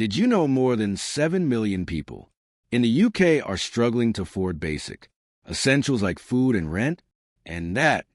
Did you know more than 7 million people in the UK are struggling to afford basic essentials like food and rent? And that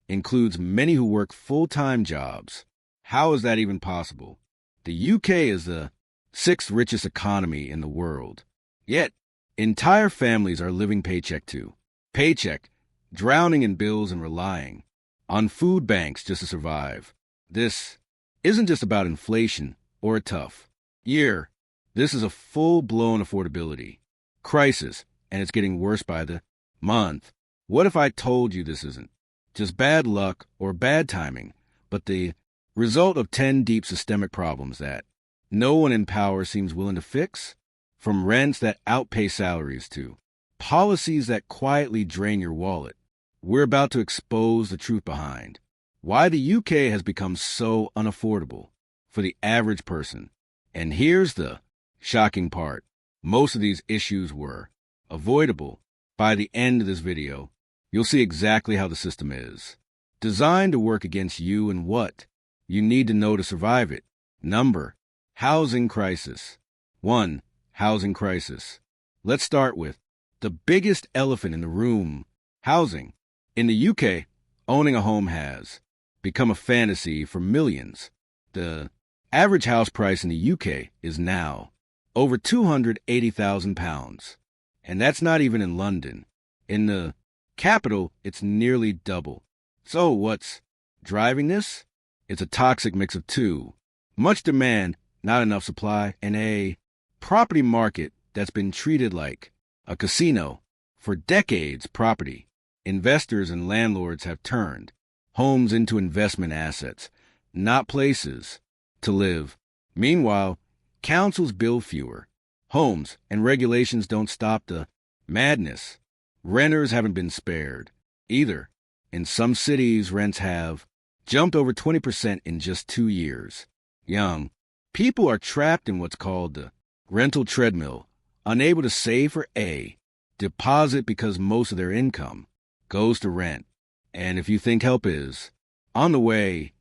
includes many who work full-time jobs. How is that even possible? The UK is the sixth richest economy in the world. Yet, entire families are living paycheck to paycheck, drowning in bills and relying on food banks just to survive. This isn't just about inflation or a tough year. This is a full-blown affordability crisis, and it's getting worse by the month. What if I told you this isn't just bad luck or bad timing, but the result of 10 deep systemic problems that no one in power seems willing to fix? From rents that outpay salaries to policies that quietly drain your wallet. We're about to expose the truth behind why the UK has become so unaffordable for the average person. And here's the shocking part. Most of these issues were avoidable. By the end of this video, you'll see exactly how the system is designed to work against you and what you need to know to survive it. Number, housing crisis. 1. Housing crisis. Let's start with the biggest elephant in the room, housing. In the UK, owning a home has become a fantasy for millions. The average house price in the UK is now over £280,000. And that's not even in London. In the capital, it's nearly double. So what's driving this? It's a toxic mix of two. Much demand, not enough supply, and a property market that's been treated like a casino. For decades, property investors and landlords have turned homes into investment assets, not places to live. Meanwhile, councils build fewer homes, and regulations don't stop the madness. Renters haven't been spared either. In some cities, rents have jumped over 20% in just 2 years. Young people are trapped in what's called the rental treadmill, unable to save for a deposit because most of their income goes to rent. And if you think help is on the way,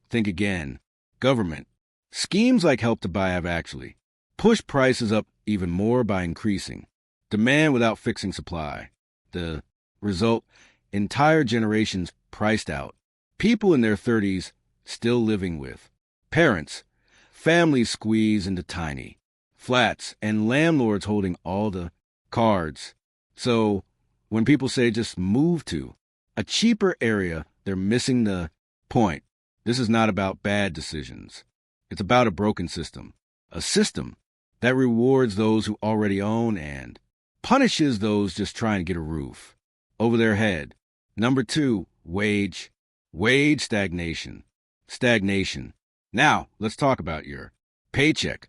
think again. Government schemes like Help to Buy have actually pushed prices up even more by increasing demand without fixing supply. The result, entire generations priced out. People in their 30s still living with parents, families squeezed into tiny flats, and landlords holding all the cards. So when people say just move to a cheaper area, they're missing the point. This is not about bad decisions. It's about a broken system. A system that rewards those who already own and punishes those just trying to get a roof over their head. Number 2, wage stagnation. Stagnation. Now, let's talk about your paycheck,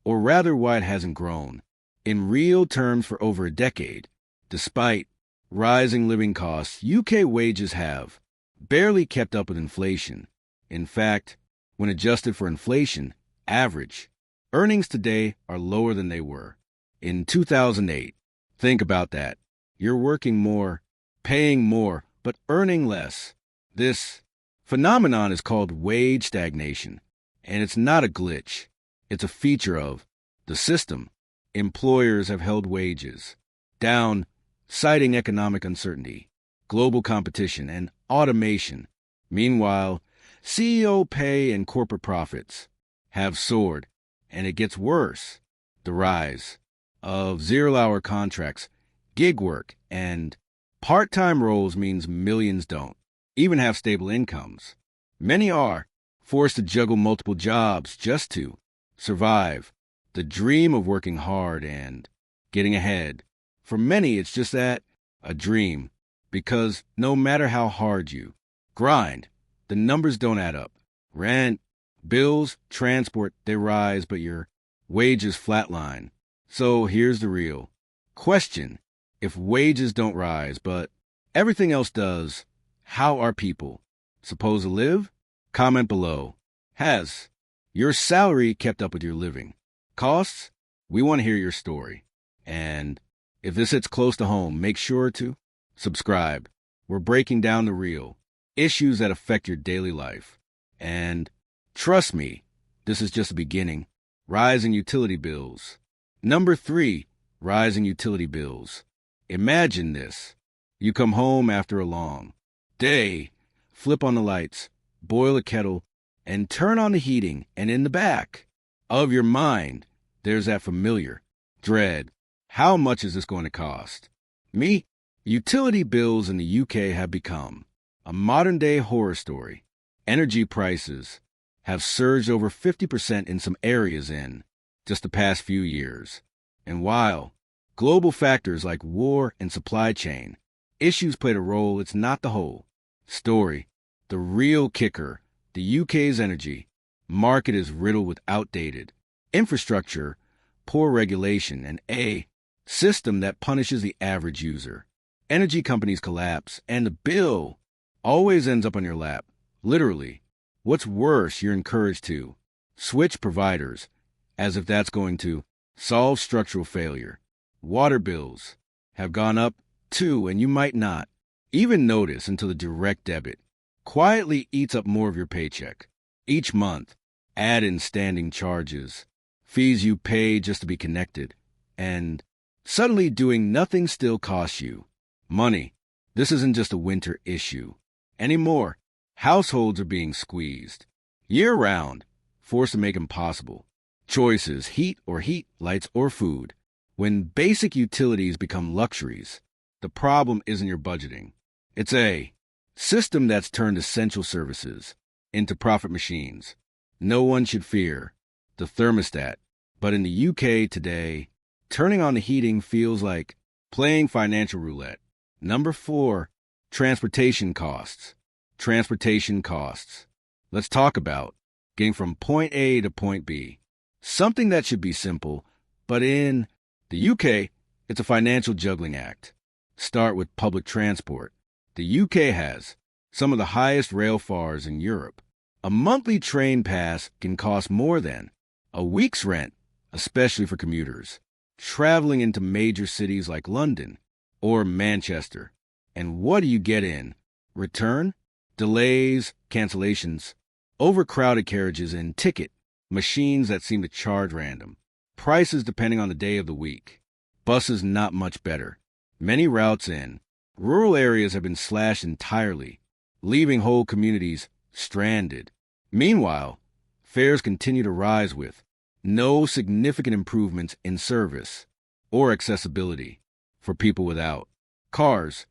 or rather why it hasn't grown in real terms for over a decade. Despite rising living costs, UK wages have barely kept up with inflation. In fact, when adjusted for inflation, average earnings today are lower than they were in 2008. Think about that. You're working more, paying more, but earning less. This phenomenon is called wage stagnation, and it's not a glitch. It's a feature of the system. Employers have held wages down, citing economic uncertainty, global competition, and automation. Meanwhile, CEO pay and corporate profits have soared, and it gets worse. The rise of zero-hour contracts, gig work, and part-time roles means millions don't even have stable incomes. Many are forced to juggle multiple jobs just to survive. The dream of working hard and getting ahead. For many, it's just that, a dream, because no matter how hard you grind, the numbers don't add up. Rent, bills, transport, they rise, but your wages flatline. So here's the real question. If wages don't rise, but everything else does, how are people supposed to live? Comment below. Has your salary kept up with your living costs? We want to hear your story. And if this hits close to home, make sure to subscribe. We're breaking down the real issues that affect your daily life. And trust me, this is just the beginning. rising utility bills. Number 3, rising utility bills. Imagine this. You come home after a long day, flip on the lights, boil a kettle, and turn on the heating, and in the back of your mind, there's that familiar dread. How much is this going to cost me? Utility bills in the UK have become a modern-day horror story. Energy prices have surged over 50% in some areas in just the past few years. And while global factors like war and supply chain issues played a role, it's not the whole story. The real kicker, the UK's energy market is riddled with outdated infrastructure, poor regulation, and a system that punishes the average user. Energy companies collapse, and the bill always ends up on your lap. Literally. What's worse, you're encouraged to switch providers as if that's going to solve structural failure. Water bills have gone up too, and you might not even notice until the direct debit quietly eats up more of your paycheck. Each month, add in standing charges, fees you pay just to be connected, and suddenly doing nothing still costs you money. This isn't just a winter issue anymore. Households are being squeezed year-round, forced to make impossible choices, heat, lights, or food. When basic utilities become luxuries, the problem isn't your budgeting. It's a system that's turned essential services into profit machines. No one should fear the thermostat, but in the UK today, turning on the heating feels like playing financial roulette. Number 4, transportation costs. Transportation costs. Let's talk about getting from point A to point B. Something that should be simple, but in the UK, it's a financial juggling act. Start with public transport. The UK has some of the highest rail fares in Europe. A monthly train pass can cost more than a week's rent, especially for commuters traveling into major cities like London or Manchester. And what do you get in return? Delays, cancellations, overcrowded carriages, and ticket machines that seem to charge random prices depending on the day of the week. Buses not much better. Many routes in rural areas have been slashed entirely, leaving whole communities stranded. Meanwhile, fares continue to rise with no significant improvements in service or accessibility for people without cars.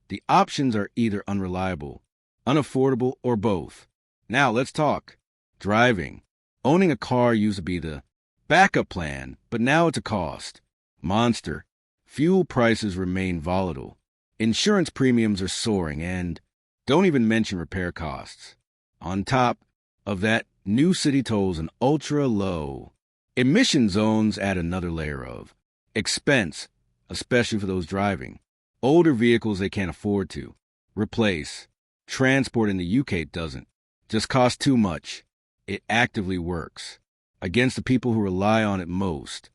The options are either unreliable, unaffordable, or both. Now let's talk driving. Owning a car used to be the backup plan, but now it's a cost monster. Fuel prices remain volatile. Insurance premiums are soaring, and don't even mention repair costs. On top of that, new city tolls and ultra-low emission zones add another layer of expense, especially for those driving older vehicles they can't afford to replace. Transport in the UK doesn't just cost too much. It actively works against the people who rely on it most.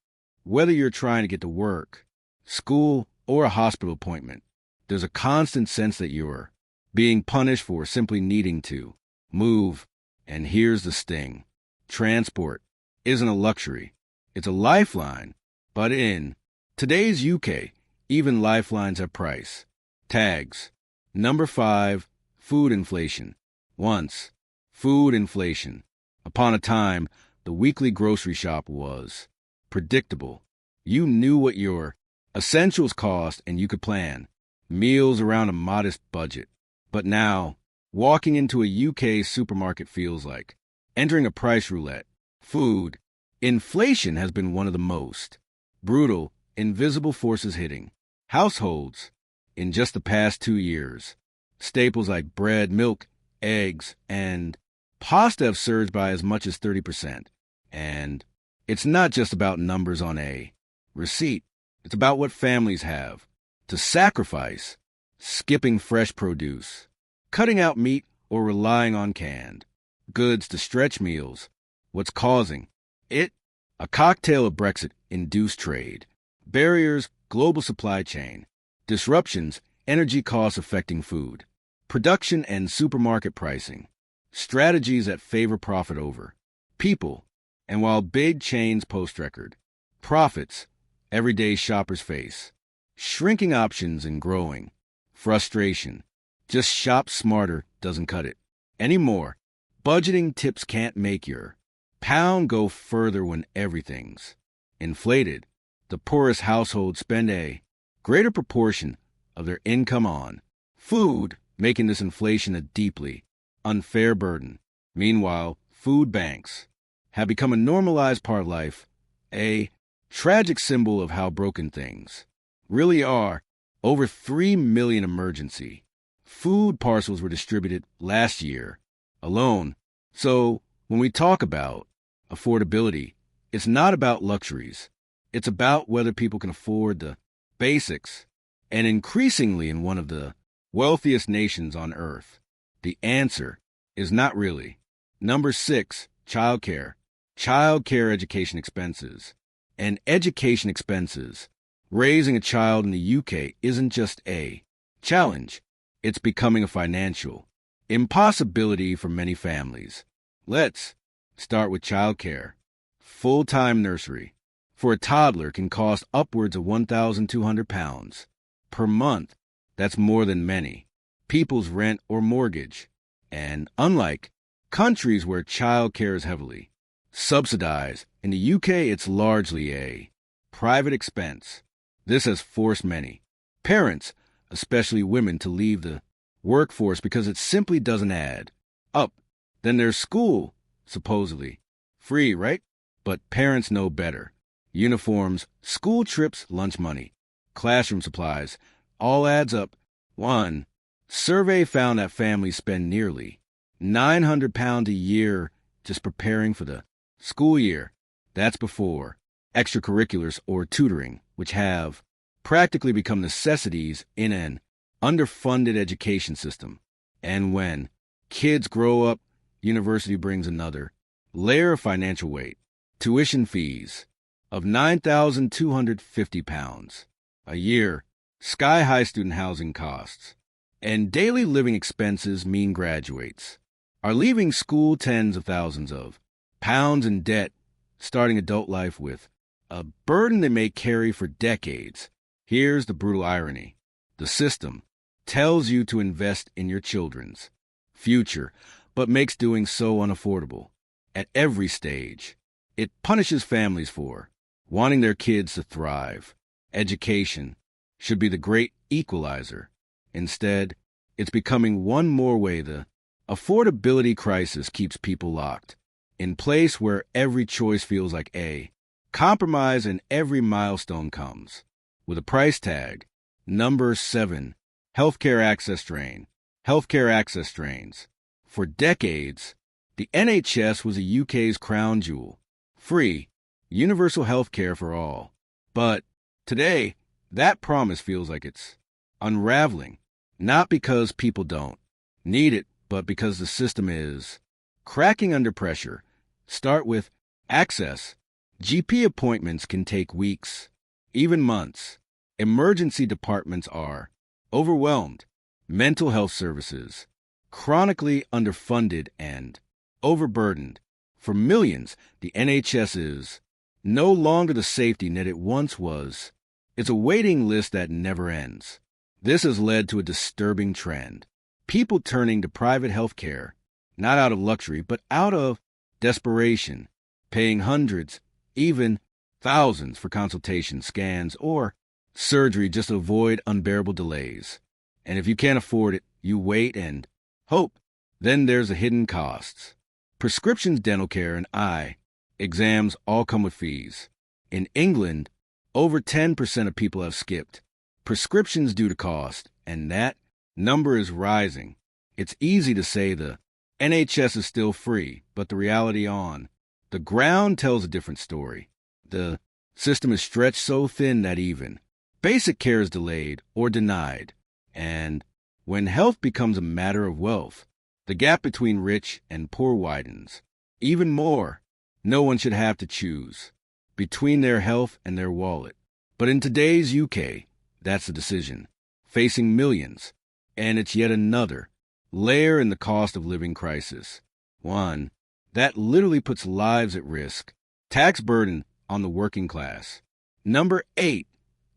Whether you're trying to get to work, school, or a hospital appointment, there's a constant sense that you're being punished for simply needing to move. And here's the sting. Transport isn't a luxury. It's a lifeline. But in today's UK, even lifelines have price tags. Number 5, food inflation. Once, food inflation. Upon a time, the weekly grocery shop was predictable. You knew what your essentials cost and you could plan meals around a modest budget. But now, walking into a UK supermarket feels like entering a price roulette. Food inflation has been one of the most brutal, invisible forces hitting households in just the past 2 years. Staples like bread, milk, eggs, and pasta have surged by as much as 30%. And it's not just about numbers on a receipt. It's about what families have to sacrifice, skipping fresh produce, cutting out meat, or relying on canned goods to stretch meals. What's causing it? A cocktail of Brexit-induced trade, barriers, global supply chain, disruptions, energy costs affecting food production and supermarket pricing, strategies that favor profit over people, And while big chains post record profits, everyday shoppers face shrinking options and growing frustration. Just shop smarter doesn't cut it anymore. Budgeting tips can't make your pound go further when everything's inflated. The poorest households spend a greater proportion of their income on food, making this inflation a deeply unfair burden. Meanwhile, food banks have become a normalized part of life, a tragic symbol of how broken things really are. Over 3 million emergency food parcels were distributed last year alone. So when we talk about affordability, it's not about luxuries. It's about whether people can afford the basics. And increasingly in one of the wealthiest nations on earth, the answer is not really. Number 6, childcare. Childcare education expenses. And education expenses. Raising a child in the UK isn't just a challenge. It's becoming a financial impossibility for many families. Let's start with childcare. Full-time nursery for a toddler can cost upwards of £1,200 per month. That's more than many people's rent or mortgage. And unlike countries where childcare is heavily subsidized, in the UK it's largely a private expense. This has forced many parents, especially women, to leave the workforce because it simply doesn't add up. Then there's school, supposedly free, right? But parents know better. Uniforms, school trips, lunch money, classroom supplies, all adds up. One survey found that families spend nearly £900 a year just preparing for the school year. That's before extracurriculars or tutoring, which have practically become necessities in an underfunded education system. And when kids grow up, university brings another layer of financial weight. Tuition fees of £9,250 a year, sky-high student housing costs, and daily living expenses mean graduates are leaving school tens of thousands of pounds in debt, starting adult life with a burden they may carry for decades. Here's the brutal irony. The system tells you to invest in your children's future, but makes doing so unaffordable. At every stage, it punishes families for wanting their kids to thrive. Education should be the great equalizer. Instead, it's becoming one more way the affordability crisis keeps people locked in place, where every choice feels like a compromise and every milestone comes with a price tag. Number 7, healthcare access drain. Healthcare access drains. For decades, the NHS was the UK's crown jewel. Free, universal healthcare for all. But today, that promise feels like it's unraveling. Not because people don't need it, but because the system is cracking under pressure. Start with access. GP appointments can take weeks, even months. Emergency departments are overwhelmed. Mental health services, chronically underfunded and overburdened. For millions, the NHS is no longer the safety net it once was. It's a waiting list that never ends. This has led to a disturbing trend. People turning to private health care, not out of luxury, but out of desperation, paying hundreds, even thousands for consultations, scans, or surgery just to avoid unbearable delays. And if you can't afford it, you wait and hope. Then there's the hidden costs. Prescriptions, dental care, and eye exams all come with fees. In England, over 10% of people have skipped prescriptions due to cost, and that number is rising. It's easy to say the NHS is still free, but the reality on the ground tells a different story. The system is stretched so thin that even basic care is delayed or denied. And when health becomes a matter of wealth, the gap between rich and poor widens even more. No one should have to choose between their health and their wallet. But in today's UK, that's the decision facing millions. And it's yet another layer in the cost of living crisis. One that literally puts lives at risk. tax burden on the working class. Number 8,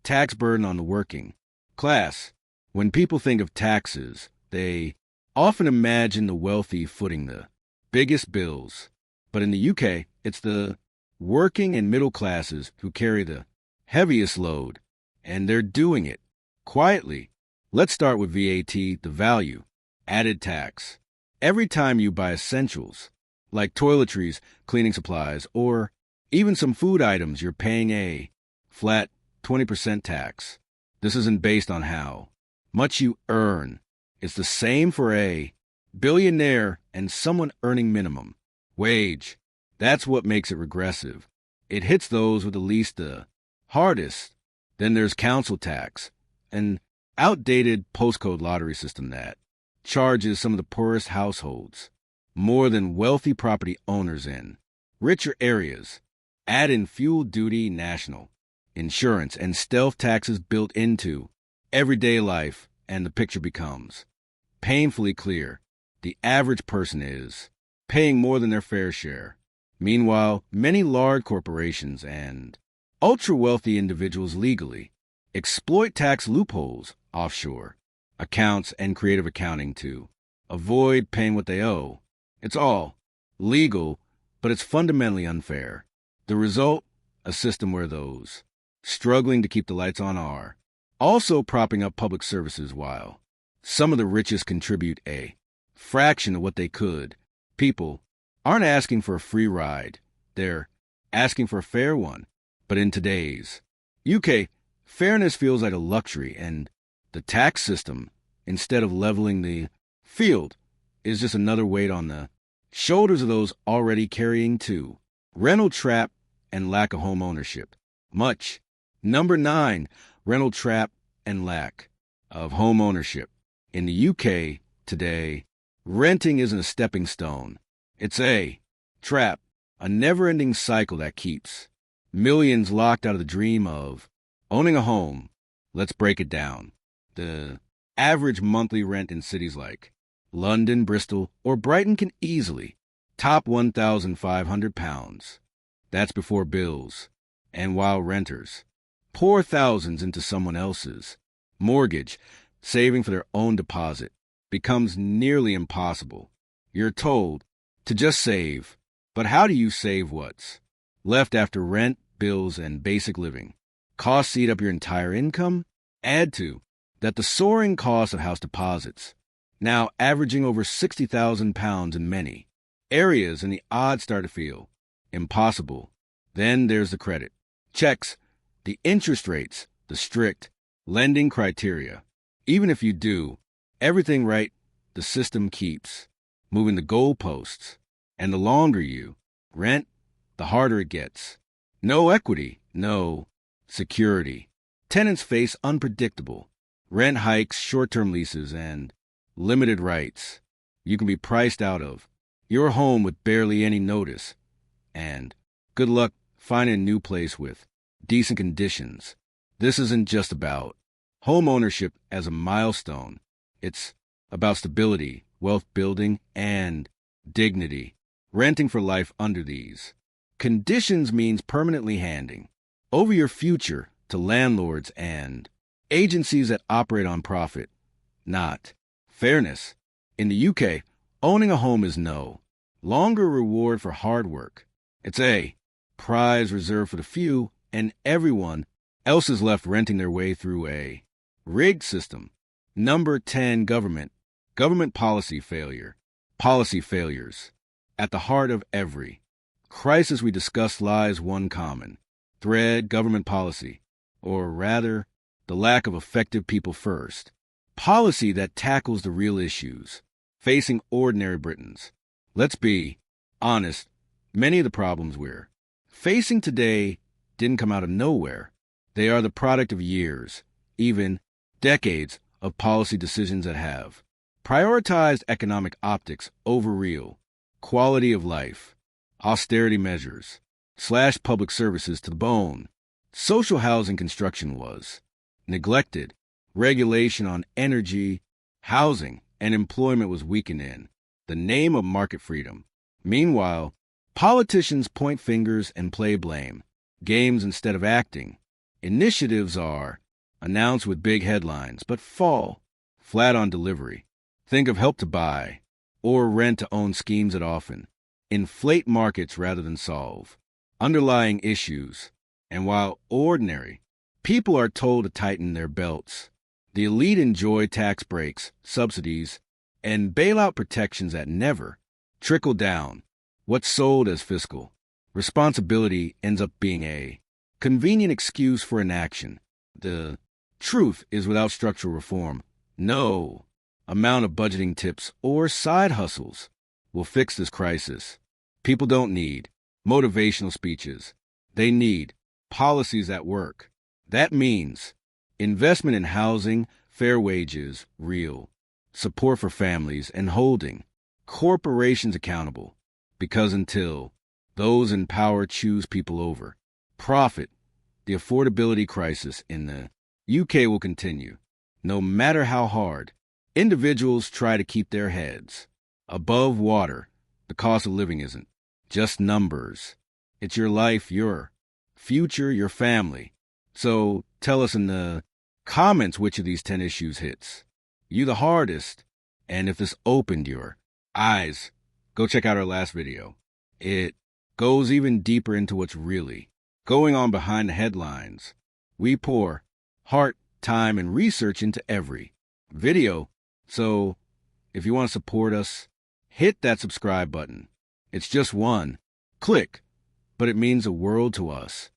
tax burden on the working class. When people think of taxes, they often imagine the wealthy footing the biggest bills. But in the UK, it's the working and middle classes who carry the heaviest load, and they're doing it quietly. Let's start with VAT, the value added tax. Every time you buy essentials, like toiletries, cleaning supplies, or even some food items, you're paying a flat 20% tax. This isn't based on how much you earn. It's the same for a billionaire and someone earning minimum wage. That's what makes it regressive. It hits those with the least the hardest. Then there's council tax, an outdated postcode lottery system that charges some of the poorest households more than wealthy property owners in richer areas. Add in fuel duty, national insurance, and stealth taxes built into everyday life, and the picture becomes painfully clear. The average person is paying more than their fair share. Meanwhile, many large corporations and ultra-wealthy individuals legally exploit tax loopholes, offshore accounts, and creative accounting to avoid paying what they owe. It's all legal, but it's fundamentally unfair. The result, a system where those struggling to keep the lights on are also propping up public services while some of the richest contribute a fraction of what they could. People aren't asking for a free ride. They're asking for a fair one. But in today's UK, fairness feels like a luxury, and the tax system, instead of leveling the field, is just another weight on the shoulders of those already carrying two: rental trap and lack of home ownership. Much. Number 9, rental trap and lack of home ownership. In the UK today, renting isn't a stepping stone. It's a trap, a never-ending cycle that keeps millions locked out of the dream of owning a home. Let's break it down. The average monthly rent in cities like London, Bristol, or Brighton can easily top £1,500. That's before bills. And while renters pour thousands into someone else's mortgage, saving for their own deposit becomes nearly impossible. You're told to just save. But how do you save what's left after rent, bills, and basic living costs eat up your entire income? Add to that the soaring cost of house deposits, now averaging over £60,000 in many areas, and the odds start to feel impossible. Then there's the credit checks, the interest rates, the strict lending criteria. Even if you do everything right, the system keeps moving the goalposts. And the longer you rent, the harder it gets. No equity, no security. Tenants face unpredictable rent hikes, short-term leases, and limited rights. You can be priced out of your home with barely any notice. And good luck finding a new place with decent conditions. This isn't just about home ownership as a milestone. It's about stability, wealth building, and dignity. Renting for life under these conditions means permanently handing over your future to landlords and agencies that operate on profit, not fairness. In the UK, owning a home is no longer a reward for hard work. It's a prize reserved for the few, and everyone else is left renting their way through a rigged system. Number 10, government policy failure. Policy failures. At the heart of every crisis we discuss lies one common thread: government policy, or rather, the lack of effective people first policy that tackles the real issues facing ordinary Britons. Let's be honest, many of the problems we're facing today didn't come out of nowhere. They are the product of years, even decades, of policy decisions that have prioritized economic optics over real quality of life. Austerity measures slashed public services to the bone. Social housing construction was neglected. Regulation on energy, housing, and employment was weakened in the name of market freedom. Meanwhile, Politicians point fingers and play blame. Games instead of acting. Initiatives are announced with big headlines, but fall flat on delivery. Think of help to buy or rent to own schemes that often inflate markets rather than solve underlying issues. And while ordinary people are told to tighten their belts, the elite enjoy tax breaks, subsidies, and bailout protections that never trickle down. What's sold as fiscal responsibility ends up being a convenient excuse for inaction. The truth is, without structural reform, no amount of budgeting tips or side hustles will fix this crisis. People don't need motivational speeches. They need policies that work. That means investment in housing, fair wages, real support for families, and holding corporations accountable. Because until those in power choose people over profit, the affordability crisis in the UK will continue. No matter how hard individuals try to keep their heads above water, the cost of living isn't just numbers. It's your life, your future, your family. So tell us in the comments which of these 10 issues hits you the hardest. And if this opened your eyes, go check out our last video. It goes even deeper into what's really going on behind the headlines. We pour heart, time, and research into every video. So if you want to support us, hit that subscribe button. It's just one click, but it means the world to us.